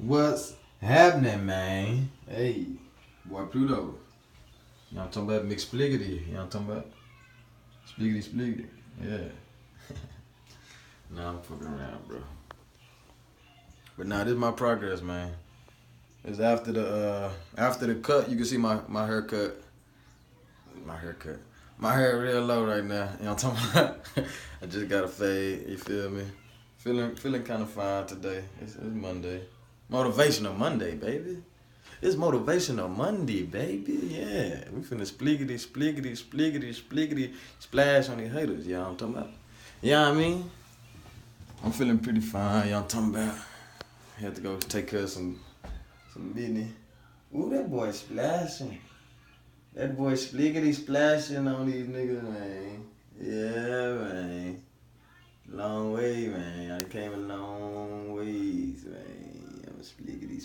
What's happening, man? Hey, boy Pluto. You know what I'm talking about? Spligidy. You know what I'm talking about? Spligidy. Yeah. Nah, I'm fucking around, bro. But nah, this is my progress, man. It's after the cut. You can see my haircut. My hair real low right now. You know what I'm talking about? I just got a fade. You feel me? Feeling kind of fine today. It's Monday. Motivational Monday, baby. It's Motivational Monday, baby. Yeah. We finna spliggity, splash on these haters. You know what I'm talking about? You know what I mean? I'm feeling pretty fine. You know what I'm talking about? Had to go take care of some business. Ooh, that boy splashing. That boy spliggity splashing on these niggas, man. Yeah, man. Long way, man. I came a long ways, man. I'm spliggity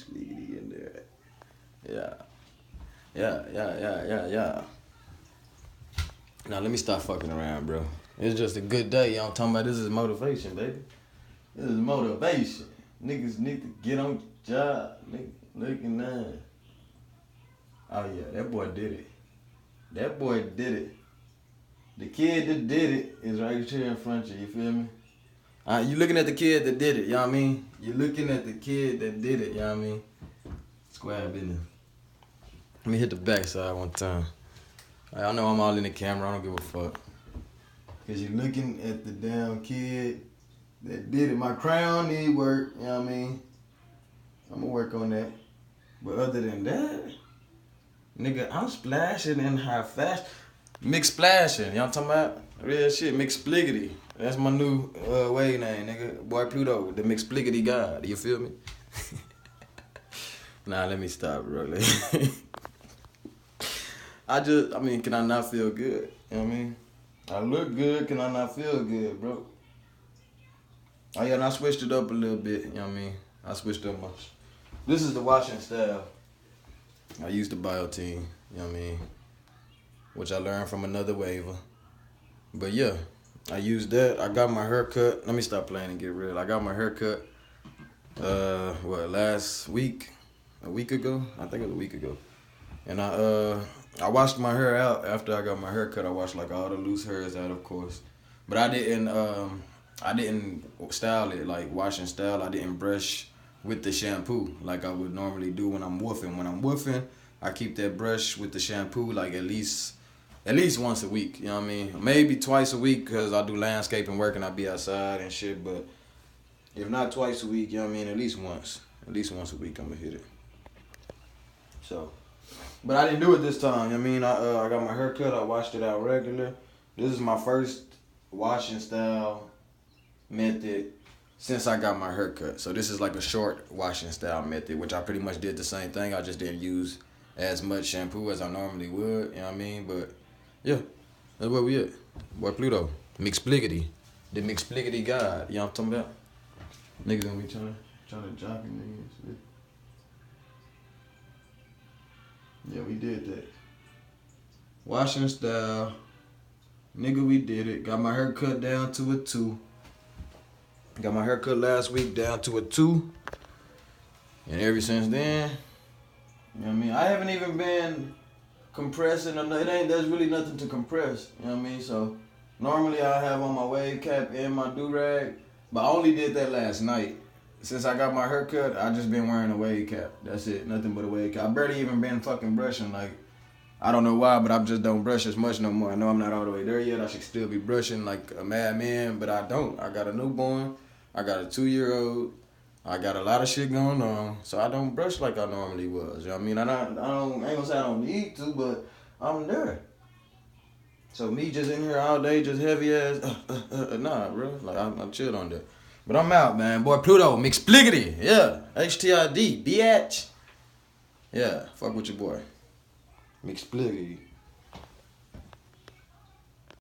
in there. Yeah. Now let me stop fucking around, bro. It's just a good day. Y'all talking about this is motivation, baby. This is motivation. Niggas need to get on the job. Nigga, looking now. Oh yeah, that boy did it. The kid that did it is right here in front of you, feel me? You looking at the kid that did it, you know what I mean? You looking at the kid that did it, you know what I mean? Square business. Let me hit the backside one time. I know I'm all in the camera, I don't give a fuck. Cause you looking at the damn kid that did it. My crown need work, you know what I mean? I'm gonna work on that. But other than that, nigga, I'm splashing in high fashion. Mixed splashing, you know what I'm talking about? Real shit, Spligidy. That's my new way name, nigga. Boy Pluto, the Spligidy god, you feel me? Nah, let me stop, bro. Can I not feel good? You know what I mean? I look good, can I not feel good, bro? Oh yeah, and I switched it up a little bit, you know what I mean? I switched up much. This is the washing style. I used the Biotin, you know what I mean? Which I learned from another waver. But yeah, I used that. I got my hair cut. Let me stop playing and get real. I got my hair cut, last week? A week ago? I think it was a week ago. And I washed my hair out after I got my hair cut. I washed like all the loose hairs out, of course. But I didn't style it, like wash and style. I didn't brush with the shampoo like I would normally do when I'm woofing. When I'm woofing, I keep that brush with the shampoo like at least once a week, you know what I mean? Maybe twice a week because I do landscaping work and I be outside and shit, but if not twice a week, you know what I mean? At least once a week I'm gonna hit it. So, but I didn't do it this time, you know what I mean? I got my hair cut, I washed it out regular. This is my first washing style method since I got my hair cut. So this is like a short washing style method, which I pretty much did the same thing. I just didn't use as much shampoo as I normally would, you know what I mean? But yeah, that's where we at. Boy Pluto, Spligidy, the Spligidy god, you know what I'm talking about? Niggas gonna be trying to jock niggas. Yeah, we did that. Washing style, nigga, we did it. Got my hair cut down to a 2. Got my hair cut last week down to a 2. And ever since then, you know what I mean? I haven't even been compressing or nothing. There's really nothing to compress, you know what I mean? So normally I have on my wave cap and my do-rag, but I only did that last night. Since I got my hair cut, I just been wearing a wave cap. That's it, nothing but a wave cap. I barely even been fucking brushing. Like, I don't know why, but I just don't brush as much no more. I know I'm not all the way there yet. I should still be brushing like a madman, but I don't. I got a newborn. I got a 2-year-old. I got a lot of shit going on, so I don't brush like I normally was. You know what I mean? I ain't gonna say I don't need to, but I'm there. So me just in here all day, just heavy ass, nah, bro. Like I'm chilled on that. But I'm out, man. Boy Pluto, Spligidy, yeah. HTID, bitch. Yeah, fuck with your boy. Spligidy.